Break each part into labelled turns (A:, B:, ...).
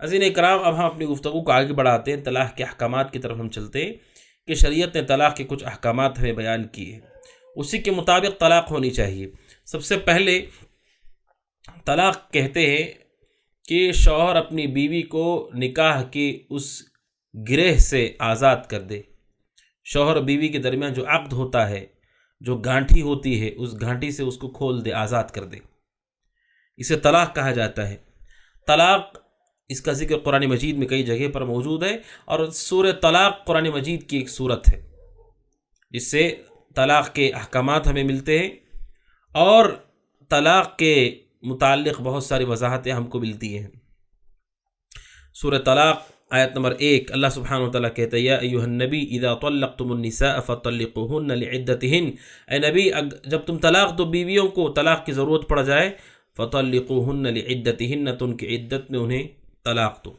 A: عزیزان اکرام، اب ہم اپنی گفتگو کو آگے بڑھاتے ہیں، طلاق کے احکامات کی طرف ہم چلتے ہیں کہ شریعت نے طلاق کے کچھ احکامات ہمیں بیان کیے ہیں، اسی کے مطابق طلاق ہونی چاہیے۔ سب سے پہلے طلاق کہتے ہیں کہ شوہر اپنی بیوی کو نکاح کی اس گرہ سے آزاد کر دے۔ شوہر اور بیوی کے درمیان جو عقد ہوتا ہے، جو گانٹھی ہوتی ہے، اس گانٹھی سے اس کو کھول دے، آزاد کر دے، اسے طلاق کہا جاتا ہے۔ طلاق، اس کا ذکر قرآن مجید میں کئی جگہ پر موجود ہے، اور سورہ طلاق قرآن مجید کی ایک سورت ہے جس سے طلاق کے احکامات ہمیں ملتے ہیں، اور طلاق کے متعلق بہت ساری وضاحتیں ہم کو ملتی ہیں۔ سورہ طلاق آیت نمبر 1، اللہ سبحانہ وتعالیٰ کہتا ہے یا ایھا النبی اذا طلقتم النساء فطلقوهن لعدتهن، اے نبی جب تم طلاق دو بیویوں کو طلاق کی ضرورت پڑ جائے، فطلقوهن لعدتهن، تو ان کی عدت میں انہیں طلاق دو۔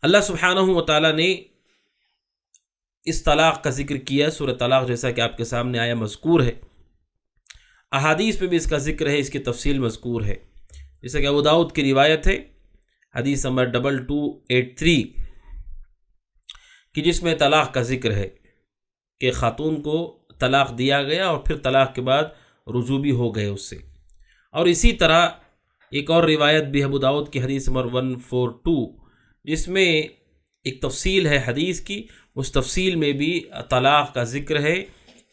A: اللہ سبحانہ وتعالیٰ نے اس طلاق کا ذکر کیا، سورہ طلاق جیسا کہ آپ کے سامنے آیا مذکور ہے، احادیث میں بھی اس کا ذکر ہے، اس کی تفصیل مذکور ہے، جیسا کہ ابو داؤد کی روایت ہے حدیث نمبر 2283 کہ جس میں طلاق کا ذکر ہے کہ خاتون کو طلاق دیا گیا اور پھر طلاق کے بعد رجوع بھی ہو گئے اس سے۔ اور اسی طرح ایک اور روایت بھی ابو داؤد کی حدیث نمبر 142 جس میں ایک تفصیل ہے حدیث کی، اس تفصیل میں بھی طلاق کا ذکر ہے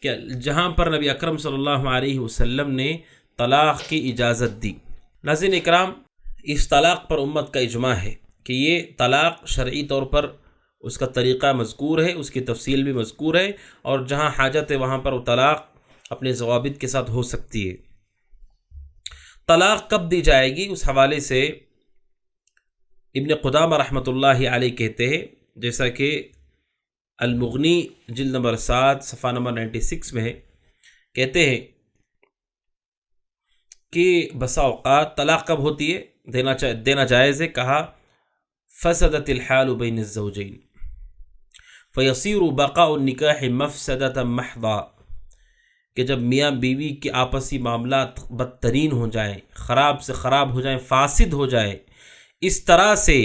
A: کہ جہاں پر نبی اکرم صلی اللہ علیہ وسلم نے طلاق کی اجازت دی۔ ناظرین اکرام، اس طلاق پر امت کا اجماع ہے کہ یہ طلاق شرعی طور پر اس کا طریقہ مذکور ہے، اس کی تفصیل بھی مذکور ہے، اور جہاں حاجت ہے وہاں پر وہ طلاق اپنے ضوابط کے ساتھ ہو سکتی ہے۔ طلاق کب دی جائے گی، اس حوالے سے ابن قدامہ رحمۃ اللہ علیہ کہتے ہیں، جیسا کہ المغنی جلد نمبر 7 صفحہ نمبر 96 میں ہے، کہتے ہیں کہ بسا اوقات طلاق کب ہوتی ہے، دینا جائز ہے، کہا فسدت الحال بین الزوجین فیصیر بقاء النکاح مفسدۃ محضا، کہ جب میاں بیوی کے آپسی معاملات بدترین ہو جائیں، خراب سے خراب ہو جائیں، فاسد ہو جائیں، اس طرح سے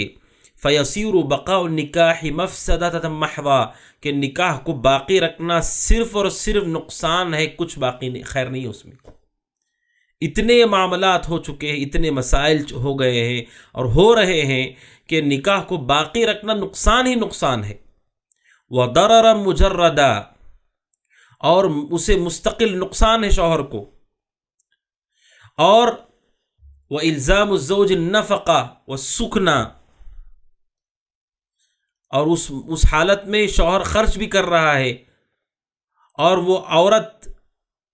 A: فیصیر بقاء النکاح مفسدۃ محضا، کہ نکاح کو باقی رکھنا صرف اور صرف نقصان ہے، کچھ باقی نہیں، خیر نہیں اس میں۔ اتنے معاملات ہو چکے ہیں، اتنے مسائل ہو گئے ہیں اور ہو رہے ہیں کہ نکاح کو باقی رکھنا نقصان ہی نقصان ہے۔ وَضَرَرًا مُجَرَّدًا، اور اسے مستقل نقصان ہے شوہر کو، اور وَإِلْزَامُ الزَّوْجِ النَّفَقَةَ وَالسُّكْنَةَ، اور اس حالت میں شوہر خرچ بھی کر رہا ہے اور وہ عورت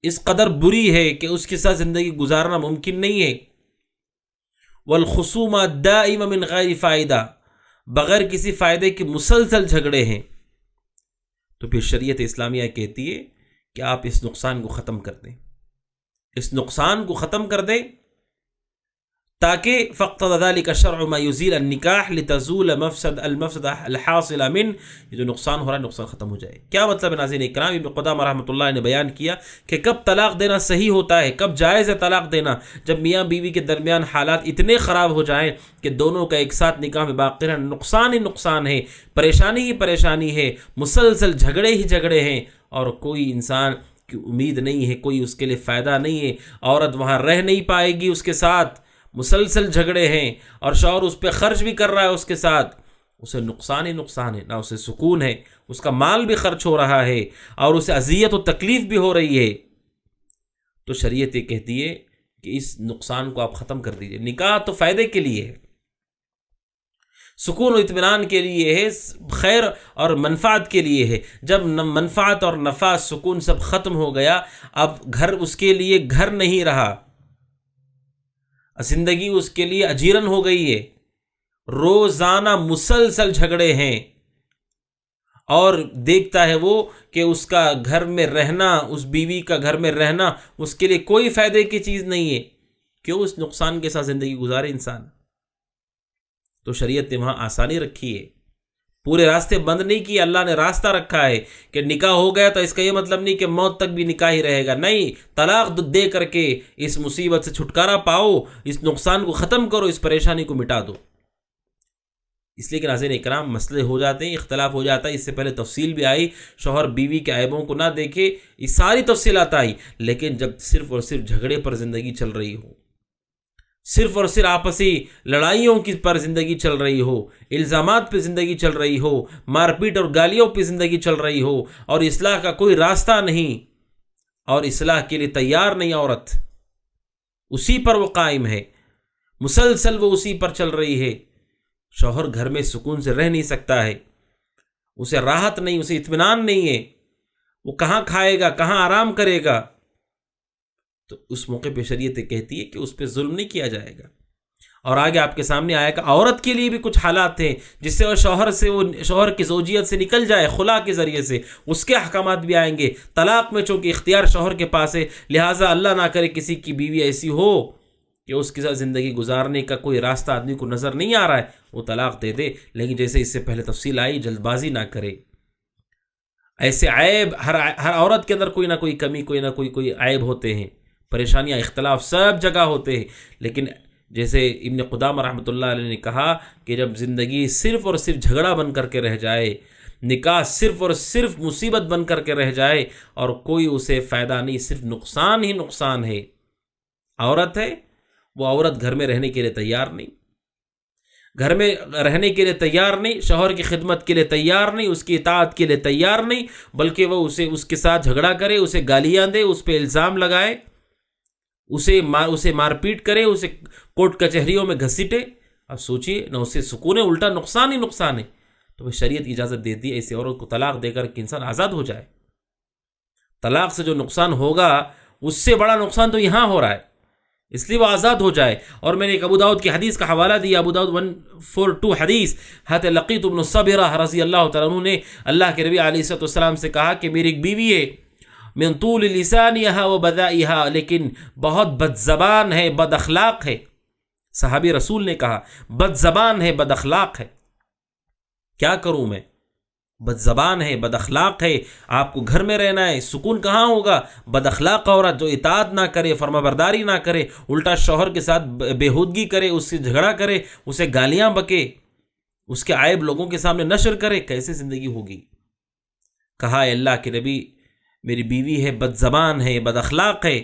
A: اس قدر بری ہے کہ اس کے ساتھ زندگی گزارنا ممکن نہیں ہے۔ والخصومہ الدائمہ من غیر فائدہ، بغیر کسی فائدے کے مسلسل جھگڑے ہیں، تو پھر شریعت اسلامیہ کہتی ہے کہ آپ اس نقصان کو ختم کر دیں، اس نقصان کو ختم کر دیں، تاکہ فاقتضى ذلك شرع ما يزيل النکاح لتزول المفسدة الحاصلة من، یہ جو نقصان ہو رہا ہے نقصان ختم ہو جائے۔ کیا مطلب ہے ناظرین اکرام؟ ابن قدامہ رحمۃ اللہ نے بیان کیا کہ کب طلاق دینا صحیح ہوتا ہے، کب جائز ہے طلاق دینا، جب میاں بیوی کے درمیان حالات اتنے خراب ہو جائیں کہ دونوں کا ایک ساتھ نکاح میں باقی رہنا نقصان ہی نقصان ہے، پریشانی ہی پریشانی ہے، مسلسل جھگڑے ہی جھگڑے ہیں، اور کوئی انسان کی امید نہیں ہے، کوئی اس کے لیے فائدہ نہیں ہے، عورت وہاں رہ نہیں پائے گی اس کے ساتھ، مسلسل جھگڑے ہیں، اور شوہر اس پہ خرچ بھی کر رہا ہے اس کے ساتھ، اسے نقصان ہی نقصان ہے، نہ اسے سکون ہے، اس کا مال بھی خرچ ہو رہا ہے اور اسے اذیت و تکلیف بھی ہو رہی ہے۔ تو شریعت یہ کہتی ہے کہ اس نقصان کو آپ ختم کر دیجئے۔ نکاح تو فائدے کے لیے ہے، سکون و اطمینان کے لیے ہے، خیر اور منفعت کے لیے ہے۔ جب منفعت اور نفع سکون سب ختم ہو گیا، اب گھر اس کے لیے گھر نہیں رہا، زندگی اس کے لیے اجیرن ہو گئی ہے، روزانہ مسلسل جھگڑے ہیں، اور دیکھتا ہے وہ کہ اس کا گھر میں رہنا، اس بیوی کا گھر میں رہنا اس کے لیے کوئی فائدے کی چیز نہیں ہے، کیوں اس نقصان کے ساتھ زندگی گزارے انسان؟ تو شریعت نے وہاں آسانی رکھی ہے پورے راستے بند نہیں کیے، اللہ نے راستہ رکھا ہے کہ نکاح ہو گیا تو اس کا یہ مطلب نہیں کہ موت تک بھی نکاح ہی رہے گا، نہیں، طلاق دے کر کے اس مصیبت سے چھٹکارا پاؤ، اس نقصان کو ختم کرو، اس پریشانی کو مٹا دو۔ اس لیے کہ ناظرین اکرام، مسئلے ہو جاتے ہیں، اختلاف ہو جاتا ہے، اس سے پہلے تفصیل بھی آئی، شوہر بیوی کے عیبوں کو نہ دیکھے، یہ ساری تفصیلات آئی، لیکن جب صرف اور صرف جھگڑے پر زندگی چل رہی ہو، صرف اور صرف آپسی لڑائیوں کی پر زندگی چل رہی ہو، الزامات پہ زندگی چل رہی ہو، مار پیٹ اور گالیوں پہ زندگی چل رہی ہو، اور اصلاح کا کوئی راستہ نہیں، اور اصلاح کے لیے تیار نہیں عورت، اسی پر وہ قائم ہے، مسلسل وہ اسی پر چل رہی ہے، شوہر گھر میں سکون سے رہ نہیں سکتا ہے، اسے راحت نہیں، اسے اطمینان نہیں ہے، وہ کہاں کھائے گا، کہاں آرام کرے گا، تو اس موقع پہ شریعت کہتی ہے کہ اس پہ ظلم نہیں کیا جائے گا۔ اور آگے آپ کے سامنے آیا کہ عورت کے لیے بھی کچھ حالات ہیں جس سے وہ شوہر کی زوجیت سے نکل جائے خلا کے ذریعے سے، اس کے احکامات بھی آئیں گے۔ طلاق میں چونکہ اختیار شوہر کے پاس ہے، لہٰذا اللہ نہ کرے کسی کی بیوی ایسی ہو کہ اس کے ساتھ زندگی گزارنے کا کوئی راستہ آدمی کو نظر نہیں آ رہا ہے، وہ طلاق دے دے، لیکن جیسے اس سے پہلے تفصیل آئی، جلد بازی نہ کرے۔ ایسے عیب ہر عورت کے اندر کوئی نہ کوئی کمی، کوئی نہ کوئی عیب ہوتے ہیں، پریشانیاں، اختلاف سب جگہ ہوتے ہیں، لیکن جیسے ابن قدامہ رحمۃ اللہ علیہ نے کہا کہ جب زندگی صرف اور صرف جھگڑا بن کر کے رہ جائے، نکاح صرف اور صرف مصیبت بن کر کے رہ جائے اور کوئی اسے فائدہ نہیں، صرف نقصان ہی نقصان ہے، عورت ہے وہ عورت گھر میں رہنے کے لیے تیار نہیں، گھر میں رہنے کے لیے تیار نہیں، شوہر کی خدمت کے لیے تیار نہیں، اس کی اطاعت کے لیے تیار نہیں، بلکہ وہ اس کے ساتھ جھگڑا کرے، اسے گالیاں دے، اس پہ الزام لگائے، اسے مار پیٹ کرے، اسے کورٹ کچہریوں میں گھسیٹے۔ اب سوچئے، نہ اسے سکون ہے، الٹا نقصان ہی نقصان ہے۔ تو وہ شریعت اجازت دیتی ہے ایسی عورت کو طلاق دے کر کہ انسان آزاد ہو جائے۔ طلاق سے جو نقصان ہوگا اس سے بڑا نقصان تو یہاں ہو رہا ہے، اس لیے وہ آزاد ہو جائے۔ اور میں نے ایک ابو داؤد کی حدیث کا حوالہ دیا، ابو داؤد 142 حدیث، حضرت لقیط بن صبرہ رضی اللہ تعالیٰ عنہ نے اللہ کے نبی علیہ السلام سے کہا کہ میری ایک بیوی ہے، من طول لسانها و بدائها، لیکن بہت بد زبان ہے، بد اخلاق ہے۔ صحابی رسول نے کہا بد زبان ہے، بد اخلاق ہے، کیا کروں میں؟ بد زبان ہے، بد اخلاق ہے، آپ کو گھر میں رہنا ہے، سکون کہاں ہوگا؟ بد اخلاق عورت جو اطاعت نہ کرے، فرما برداری نہ کرے، الٹا شوہر کے ساتھ بےہودگی کرے، اس سے جھگڑا کرے، اسے گالیاں بکے، اس کے عیب لوگوں کے سامنے نشر کرے، کیسے زندگی ہوگی؟ کہا اے اللہ کے نبی، میری بیوی ہے، بد زبان ہے، بد اخلاق ہے۔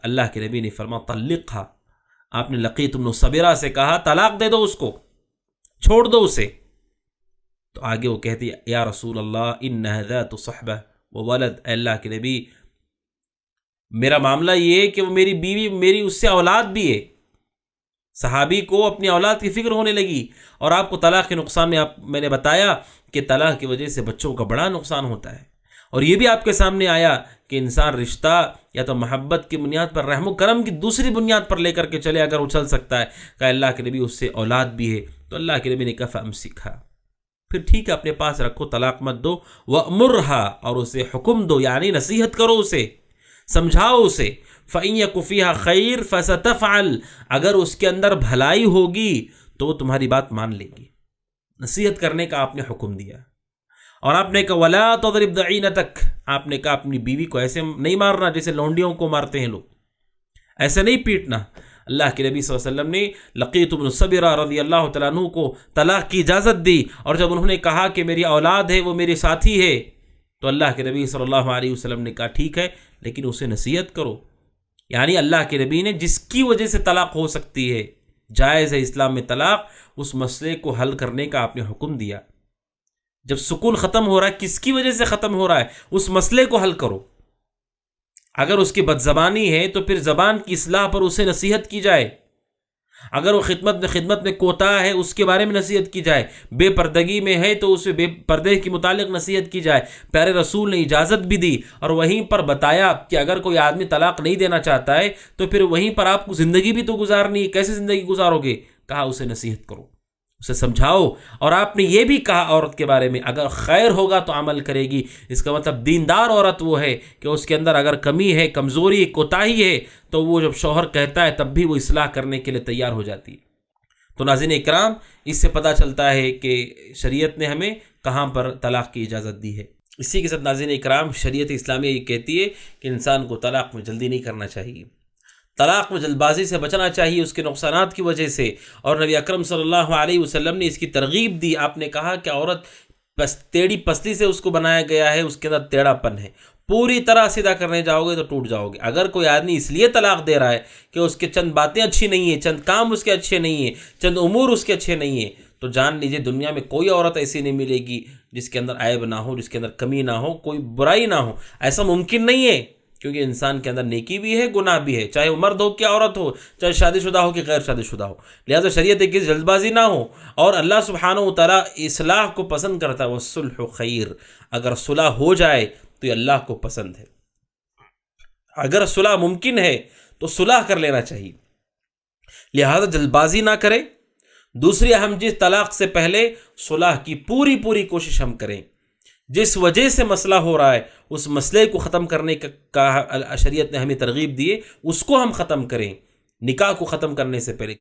A: اللہ کے نبی نے فرمایا طلقها، آپ نے لقیط بن صبرہ سے کہا طلاق دے دو، اس کو چھوڑ دو اسے۔ تو آگے وہ کہتی یا رسول اللہ انها ذات صحبہ وولد، اے اللہ کے نبی میرا معاملہ یہ ہے کہ وہ میری بیوی، میری اس سے اولاد بھی ہے۔ صحابی کو اپنی اولاد کی فکر ہونے لگی، اور آپ کو طلاق کے نقصان میں نے بتایا کہ طلاق کی وجہ سے بچوں کا بڑا نقصان ہوتا ہے، اور یہ بھی آپ کے سامنے آیا کہ انسان رشتہ یا تو محبت کی بنیاد پر، رحم و کرم کی دوسری بنیاد پر لے کر کے چلے اگر وہ چل سکتا ہے۔ کہ اللہ کے نبی اس سے اولاد بھی ہے، تو اللہ کے نبی نے کہا فامسکھا، پھر ٹھیک ہے اپنے پاس رکھو، طلاق مت دو، وامرھا، اور اسے حکم دو، یعنی نصیحت کرو، اسے سمجھاؤ اسے، فإن یک فیھا خیر فستفعل، اگر اس کے اندر بھلائی ہوگی تو وہ تمہاری بات مان لے گی۔ نصیحت کرنے کا آپ نے حکم دیا، اور آپ نے کہا ولا تضرب ضعینتک، آپ نے کہا اپنی بیوی کو ایسے نہیں مارنا جیسے لونڈیوں کو مارتے ہیں لوگ، ایسے نہیں پیٹنا۔ اللہ کے نبی صلی اللہ علیہ وسلم نے لقیط بن صبرہ رضی اللہ تعالیٰ عنہ کو طلاق کی اجازت دی، اور جب انہوں نے کہا کہ میری اولاد ہے، وہ میری ساتھی ہے، تو اللہ کے نبی صلی اللہ علیہ وسلم نے کہا ٹھیک ہے، لیکن اسے نصیحت کرو۔ یعنی اللہ کے نبی نے جس کی وجہ سے طلاق ہو سکتی ہے، جائز ہے اسلام میں طلاق، اس مسئلے کو حل کرنے کا آپ نے حکم دیا۔ جب سکون ختم ہو رہا ہے، کس کی وجہ سے ختم ہو رہا ہے، اس مسئلے کو حل کرو۔ اگر اس کی بد زبانی ہے تو پھر زبان کی اصلاح پر اسے نصیحت کی جائے، اگر وہ خدمت میں کوتاہ ہے اس کے بارے میں نصیحت کی جائے، بے پردگی میں ہے تو اسے بے پردے کے متعلق نصیحت کی جائے۔ پیارے رسول نے اجازت بھی دی اور وہیں پر بتایا کہ اگر کوئی آدمی طلاق نہیں دینا چاہتا ہے تو پھر وہیں پر آپ کو زندگی بھی تو گزارنی ہے، کیسے زندگی گزارو گے؟ کہا اسے نصیحت کرو، اسے سمجھاؤ، اور آپ نے یہ بھی کہا عورت کے بارے میں اگر خیر ہوگا تو عمل کرے گی۔ اس کا مطلب دیندار عورت وہ ہے کہ اس کے اندر اگر کمی ہے، کمزوری، کوتاہی ہے، تو وہ جب شوہر کہتا ہے تب بھی وہ اصلاح کرنے کے لیے تیار ہو جاتی ہے۔ تو ناظرین اکرام، اس سے پتہ چلتا ہے کہ شریعت نے ہمیں کہاں پر طلاق کی اجازت دی ہے۔ اسی کے ساتھ ناظرین اکرام، شریعت اسلامیہ یہ کہتی ہے کہ انسان کو طلاق میں جلدی نہیں کرنا چاہیے، طلاق میں جلد بازی سے بچنا چاہیے اس کے نقصانات کی وجہ سے، اور نبی اکرم صلی اللہ علیہ وسلم نے اس کی ترغیب دی۔ آپ نے کہا کہ عورت ٹیڑھی پسلی سے اس کو بنایا گیا ہے، اس کے اندر ٹیڑھا پن ہے، پوری طرح سیدھا کرنے جاؤ گے تو ٹوٹ جاؤ گے۔ اگر کوئی آدمی اس لیے طلاق دے رہا ہے کہ اس کے چند باتیں اچھی نہیں ہیں، چند کام اس کے اچھے نہیں ہیں، چند امور اس کے اچھے نہیں ہیں، تو جان لیجیے دنیا میں کوئی عورت ایسی نہیں ملے گی جس کے اندر عیب نہ ہو، جس کے اندر کمی نہ ہو، کوئی برائی نہ ہو۔ ایسا ممکن نہیں ہے، کیونکہ انسان کے اندر نیکی بھی ہے، گناہ بھی ہے، چاہے وہ مرد ہو کہ عورت ہو، چاہے شادی شدہ ہو کہ غیر شادی شدہ ہو۔ لہٰذا شریعت ہے کہ جلد بازی نہ ہو، اور اللہ سبحانہ و تعالیٰ اصلاح کو پسند کرتا ہے۔ والصلح خیر، اگر صلح ہو جائے تو یہ اللہ کو پسند ہے۔ اگر صلح ممکن ہے تو صلح کر لینا چاہیے، لہذا جلد بازی نہ کریں۔ دوسری اہم چیز، طلاق سے پہلے صلح کی پوری کوشش ہم کریں۔ جس وجہ سے مسئلہ ہو رہا ہے اس مسئلے کو ختم کرنے کا شریعت نے ہمیں ترغیب دی ہے، اس کو ہم ختم کریں نکاح کو ختم کرنے سے پہلے۔